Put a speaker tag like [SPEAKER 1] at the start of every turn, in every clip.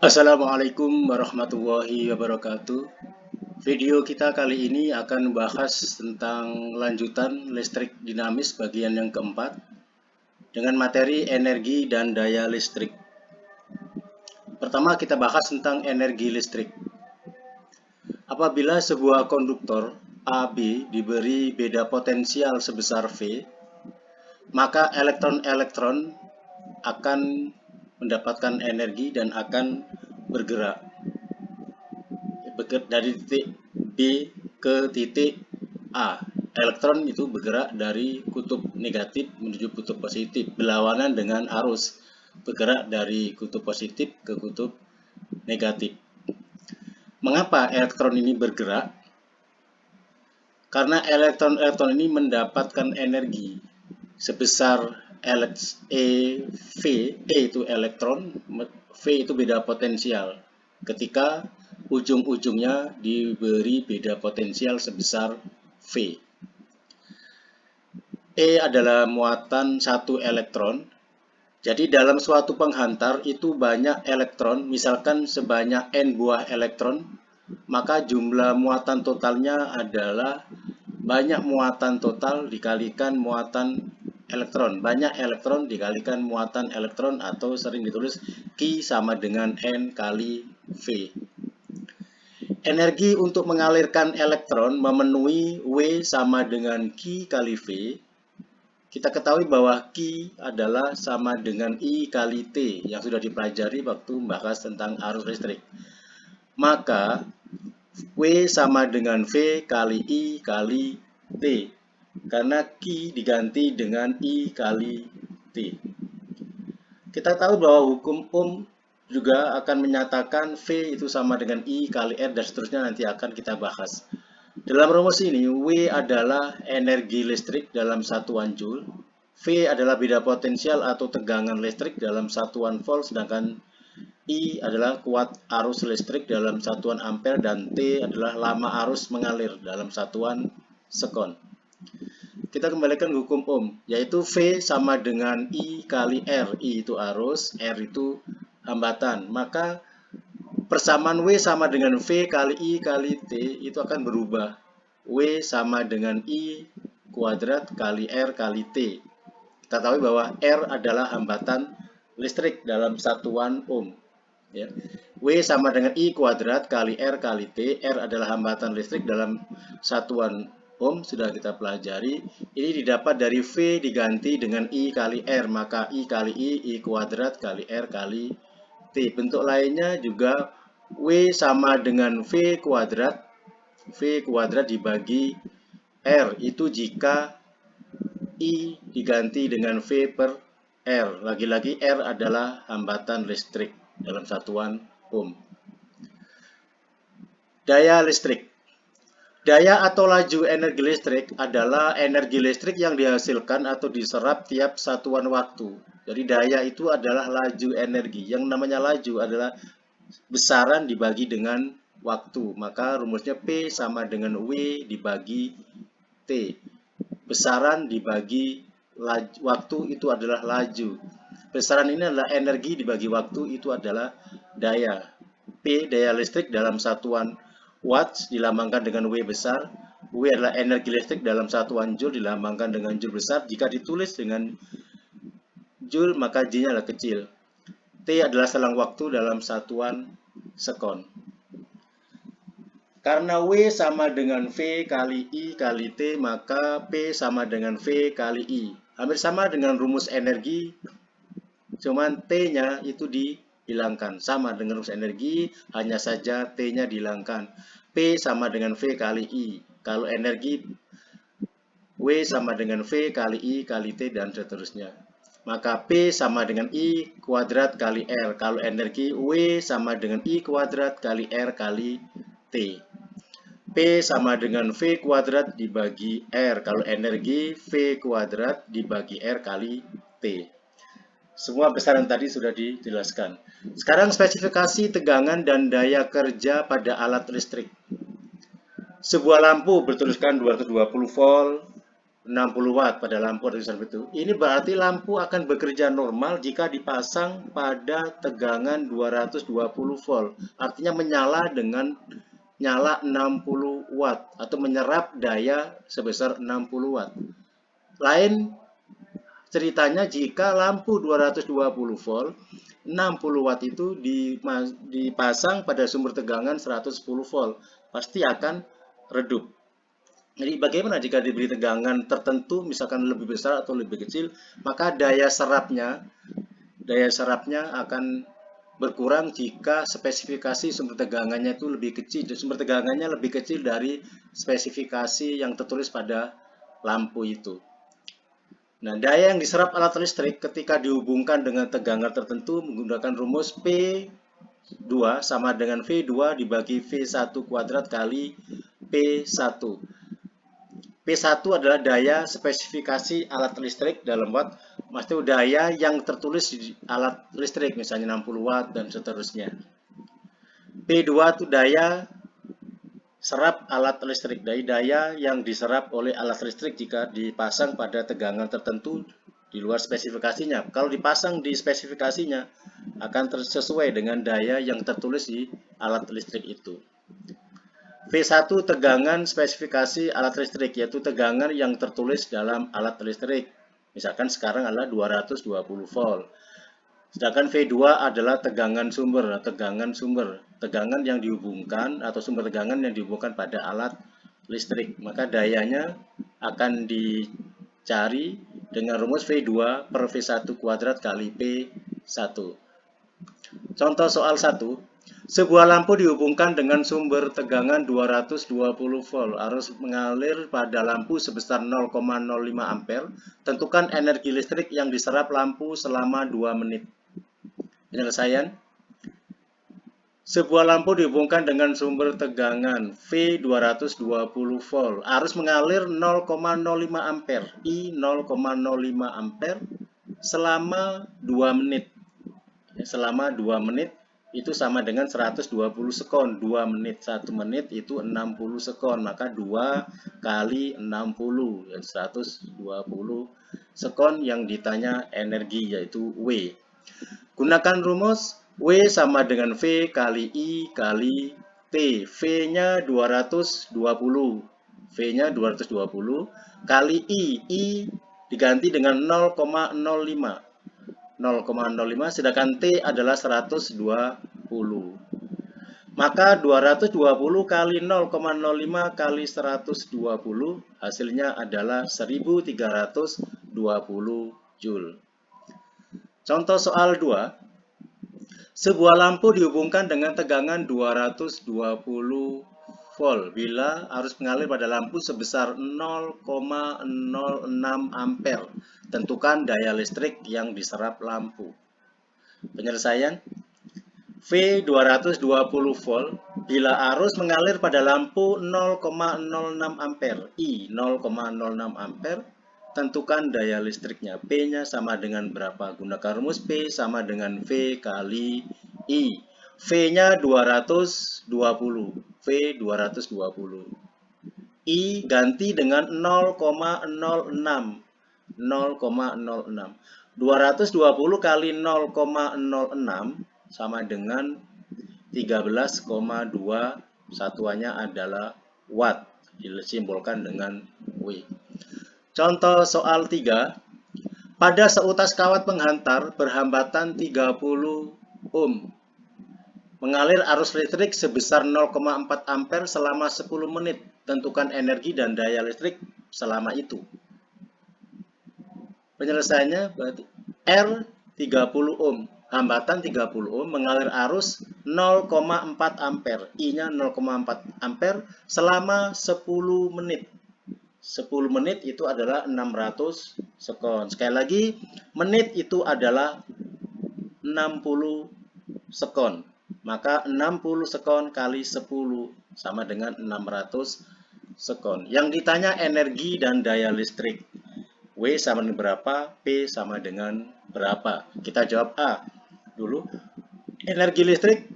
[SPEAKER 1] Assalamualaikum warahmatullahi wabarakatuh. Video kita kali ini akan membahas tentang lanjutan listrik dinamis bagian yang keempat dengan materi energi dan daya listrik. Pertama kita bahas tentang energi listrik. Apabila sebuah konduktor AB diberi beda potensial sebesar V, maka elektron-elektron akan mendapatkan energi dan akan bergerak dari titik B ke titik A. Elektron itu bergerak dari kutub negatif menuju kutub positif, berlawanan dengan arus bergerak dari kutub positif ke kutub negatif. Mengapa elektron ini bergerak? Karena elektron-elektron ini mendapatkan energi sebesar E itu elektron, V itu beda potensial. Ketika ujung-ujungnya diberi beda potensial sebesar V. E adalah muatan satu elektron. Jadi dalam suatu penghantar itu banyak elektron, misalkan sebanyak N buah elektron, maka jumlah muatan totalnya adalah banyak muatan total dikalikan muatan elektron. Banyak elektron dikalikan muatan elektron atau sering ditulis Q sama dengan N kali V. Energi untuk mengalirkan elektron memenuhi W sama dengan Q kali V. Kita ketahui bahwa Q adalah sama dengan I kali T yang sudah dipelajari waktu membahas tentang arus listrik. Maka W sama dengan V kali I kali T. Karena Q diganti dengan I kali T. Kita tahu bahwa hukum Ohm juga akan menyatakan V itu sama dengan I kali R dan seterusnya, nanti akan kita bahas. Dalam rumus ini, W adalah energi listrik dalam satuan Joule, V adalah beda potensial atau tegangan listrik dalam satuan volt, sedangkan I adalah kuat arus listrik dalam satuan ampere, dan T adalah lama arus mengalir dalam satuan sekon. Kita kembalikan hukum Ohm, yaitu V sama dengan I kali R. I itu arus, R itu hambatan. Maka persamaan W sama dengan V kali I kali T itu akan berubah. W sama dengan I kuadrat kali R kali T. Kita tahu bahwa R adalah hambatan listrik dalam satuan Ohm. Ya. W sama dengan I kuadrat kali R kali T. R adalah hambatan listrik dalam satuan Ohm, sudah kita pelajari. Ini didapat dari V diganti dengan I kali R, maka I kali I kuadrat kali R kali T. Bentuk lainnya juga W sama dengan V kuadrat dibagi R, itu jika I diganti dengan V per R. Lagi-lagi R adalah hambatan listrik dalam satuan Ohm. Daya listrik. Daya atau laju energi listrik adalah energi listrik yang dihasilkan atau diserap tiap satuan waktu. Jadi daya itu adalah laju energi. Yang namanya laju adalah besaran dibagi dengan waktu. Maka rumusnya P sama dengan W dibagi T. Besaran dibagi waktu itu adalah laju. Besaran ini adalah energi dibagi waktu, itu adalah daya. P daya listrik dalam satuan watts dilambangkan dengan W besar. W adalah energi listrik dalam satuan joule dilambangkan dengan joule besar. Jika ditulis dengan joule maka J-nya adalah kecil. T adalah selang waktu dalam satuan sekon. Karena W sama dengan V kali I kali T, maka P sama dengan V kali I. Hampir sama dengan rumus energi, cuman T-nya itu dihilangkan. Sama dengan rumus energi, hanya saja T-nya dihilangkan. P sama dengan V kali I. Kalau energi, W sama dengan V kali I kali T dan seterusnya. Maka P sama dengan I kuadrat kali R. Kalau energi, W sama dengan I kuadrat kali R kali T. P sama dengan V kuadrat dibagi R. Kalau energi, V kuadrat dibagi R kali T. Semua besaran tadi sudah dijelaskan. Sekarang spesifikasi tegangan dan daya kerja pada alat listrik. Sebuah lampu bertuliskan 220 volt, 60 watt pada lampu ada tulisan itu. Ini berarti lampu akan bekerja normal jika dipasang pada tegangan 220 volt. Artinya menyala dengan nyala 60 watt atau menyerap daya sebesar 60 watt. Lain ceritanya jika lampu 220 volt, 60 watt itu dipasang pada sumber tegangan 110 volt, pasti akan redup. Jadi bagaimana jika diberi tegangan tertentu, misalkan lebih besar atau lebih kecil, maka daya serapnya akan berkurang jika spesifikasi sumber tegangannya itu lebih kecil. Sumber tegangannya lebih kecil dari spesifikasi yang tertulis pada lampu itu. Nah, daya yang diserap alat listrik ketika dihubungkan dengan tegangan tertentu menggunakan rumus P2 sama dengan V2 dibagi V1 kuadrat kali P1. P1 adalah daya spesifikasi alat listrik dalam watt, maksudnya daya yang tertulis di alat listrik, misalnya 60 watt dan seterusnya. P2 itu daya serap alat listrik, dari daya yang diserap oleh alat listrik jika dipasang pada tegangan tertentu di luar spesifikasinya. Kalau dipasang di spesifikasinya akan sesuai dengan daya yang tertulis di alat listrik itu. V1 tegangan spesifikasi alat listrik, yaitu tegangan yang tertulis dalam alat listrik. Misalkan sekarang adalah 220 volt. Sedangkan V2 adalah tegangan sumber, tegangan yang dihubungkan atau sumber tegangan yang dihubungkan pada alat listrik. Maka dayanya akan dicari dengan rumus V2 per V1 kuadrat kali P1. Contoh soal 1. Sebuah lampu dihubungkan dengan sumber tegangan 220 volt. Arus mengalir pada lampu sebesar 0,05 ampere. Tentukan energi listrik yang diserap lampu selama 2 menit. Penyelesaian. Sebuah lampu dihubungkan dengan sumber tegangan V 220 volt. Arus mengalir 0,05 ampere. I 0,05 ampere selama 2 menit. Selama 2 menit itu sama dengan 120 sekon. 2 menit, 1 menit itu 60 sekon. Maka 2 kali 60, 120 sekon yang ditanya energi, yaitu W. Gunakan rumus W sama dengan V kali I kali T. V-nya 220. V-nya 220 kali I diganti dengan 0,05. 0,05 sedangkan T adalah 120. Maka 220 kali 0,05 kali 120 hasilnya adalah 1320 Joule. Contoh soal 2. Sebuah lampu dihubungkan dengan tegangan 220 volt bila arus mengalir pada lampu sebesar 0,06 ampere. Tentukan daya listrik yang diserap lampu. Penyelesaian. V 220 volt bila arus mengalir pada lampu 0,06 ampere. I 0,06 ampere. Tentukan daya listriknya. P-nya sama dengan berapa? Gunakan rumus P sama dengan V kali I. V-nya 220. V 220. I ganti dengan 0,06. 0,06. 220 kali 0,06 sama dengan 13,2. Satuannya adalah watt, disimbolkan dengan W. Contoh soal 3. Pada seutas kawat penghantar berhambatan 30 ohm. Mengalir arus listrik sebesar 0,4 ampere selama 10 menit. Tentukan energi dan daya listrik selama itu. Penyelesaiannya berarti R 30 ohm, hambatan 30 ohm, mengalir arus 0,4 ampere, I-nya 0,4 ampere selama 10 menit. 10 menit itu adalah 600 sekon. Sekali lagi, menit itu adalah 60 sekon. Maka 60 sekon kali 10 sama dengan 600 sekon. Yang ditanya energi dan daya listrik. W sama dengan berapa, P sama dengan berapa. Kita jawab A dulu. Energi listrik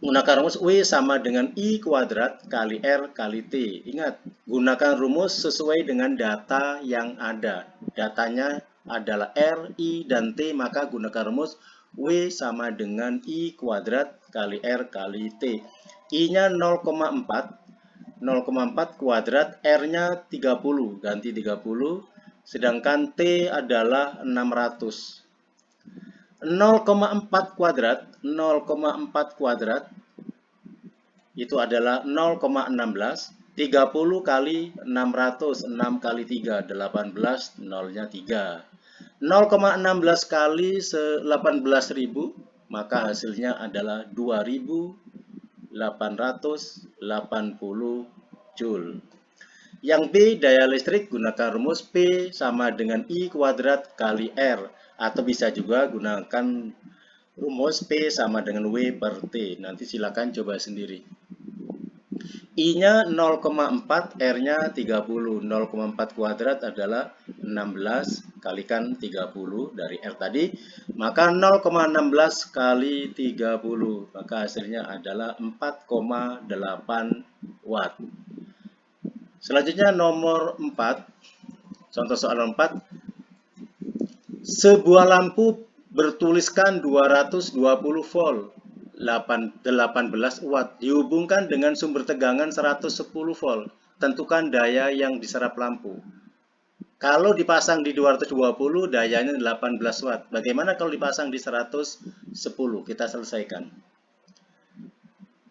[SPEAKER 1] menggunakan rumus W sama dengan I kuadrat kali R kali T. Ingat, Gunakan rumus sesuai dengan data yang ada. Datanya adalah R, I, dan T, maka gunakan rumus W sama dengan I kuadrat kali R kali T. I-nya 0,4, 0,4 kuadrat, R-nya 30, ganti 30, sedangkan T adalah 600. 0,4 kuadrat, 0,4 kuadrat itu adalah 0,16. 30 kali 600, 6 kali 3, 18, nolnya 3. 0,16 kali 18.000, maka hasilnya adalah 2.880 Joule. Yang B, daya listrik, gunakan rumus P sama dengan I kuadrat kali R. Atau bisa juga gunakan rumus P sama dengan W per T. Nanti silakan coba sendiri. I-nya 0,4, R-nya 30. 0,4 kuadrat adalah 16, kalikan 30 dari R tadi. Maka 0,16 kali 30, maka hasilnya adalah 4,8 watt. Selanjutnya nomor 4, contoh soal 4. Sebuah lampu bertuliskan 220 volt 18 watt dihubungkan dengan sumber tegangan 110 volt. Tentukan daya yang diserap lampu. Kalau dipasang di 220, dayanya 18 watt. Bagaimana kalau dipasang di 110? Kita selesaikan.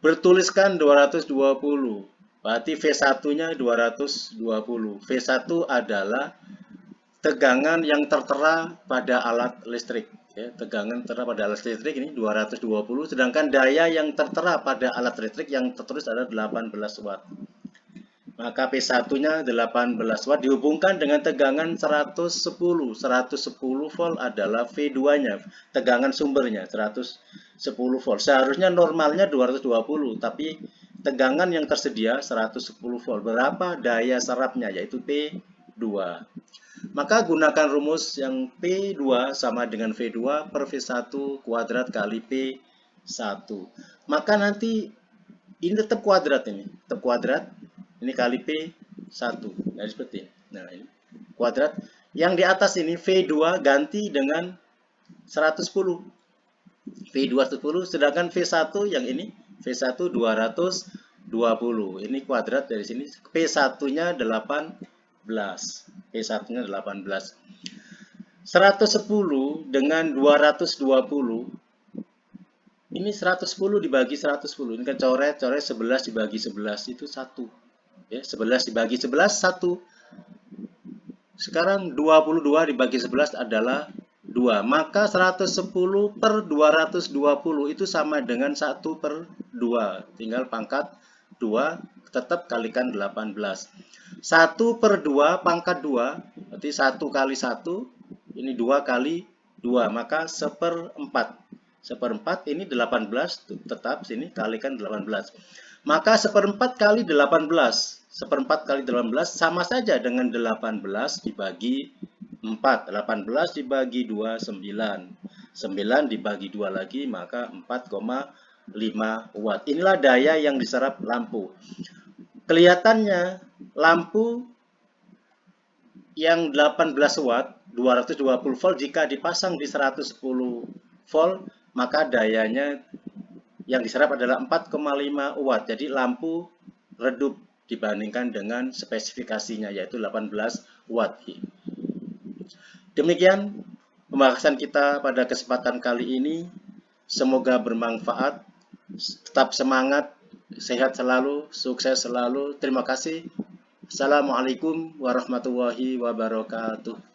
[SPEAKER 1] Bertuliskan 220. Berarti V1-nya 220. V1 adalah tegangan yang tertera pada alat listrik. Ya, tegangan tertera pada alat listrik ini 220, sedangkan daya yang tertera pada alat listrik yang tertulis adalah 18 watt. Maka P1-nya 18 watt dihubungkan dengan tegangan 110. 110 volt adalah V2-nya, tegangan sumbernya 110 volt. Seharusnya normalnya 220, tapi tegangan yang tersedia 110 volt. Berapa daya serapnya? Yaitu P2. Maka gunakan rumus yang P2 sama dengan V2 per V1 kuadrat kali P1. Maka nanti ini tetap kuadrat ini. Tetap kuadrat. Ini kali P1. Jadi seperti ini. Nah, ini kuadrat. Yang di atas ini V2 ganti dengan 110. V2 110, sedangkan V1 yang ini V1 220. Ini kuadrat dari sini. P1-nya 18. P1-nya 18. 110 dengan 220. Ini 110 dibagi 110. Ini kan coret 11 dibagi 11 itu 1. Ya, 11 dibagi 11 1. Sekarang 22 dibagi 11 adalah 2. Maka 110 per 220 itu sama dengan 1 per 2. Tinggal pangkat 2, tetap kalikan 18. 1 per 2 pangkat 2, berarti 1 kali 1, ini 2 kali 2, maka 1/4. 1/4 ini 18, tetap sini kalikan 18. Maka 1/4 kali 18, 1/4 kali 18 sama saja dengan 18 dibagi 4. 18 dibagi 2, 9. 9 dibagi 2 lagi, maka 4,5 watt. Inilah daya yang diserap lampu. Kelihatannya lampu yang 18 watt, 220 volt jika dipasang di 110 volt, maka dayanya yang diserap adalah 4,5 watt. Jadi lampu redup dibandingkan dengan spesifikasinya, yaitu 18 watt. Demikian pembahasan kita pada kesempatan kali ini. Semoga bermanfaat. Tetap semangat, sehat selalu, sukses selalu. Terima kasih. Assalamualaikum warahmatullahi wabarakatuh.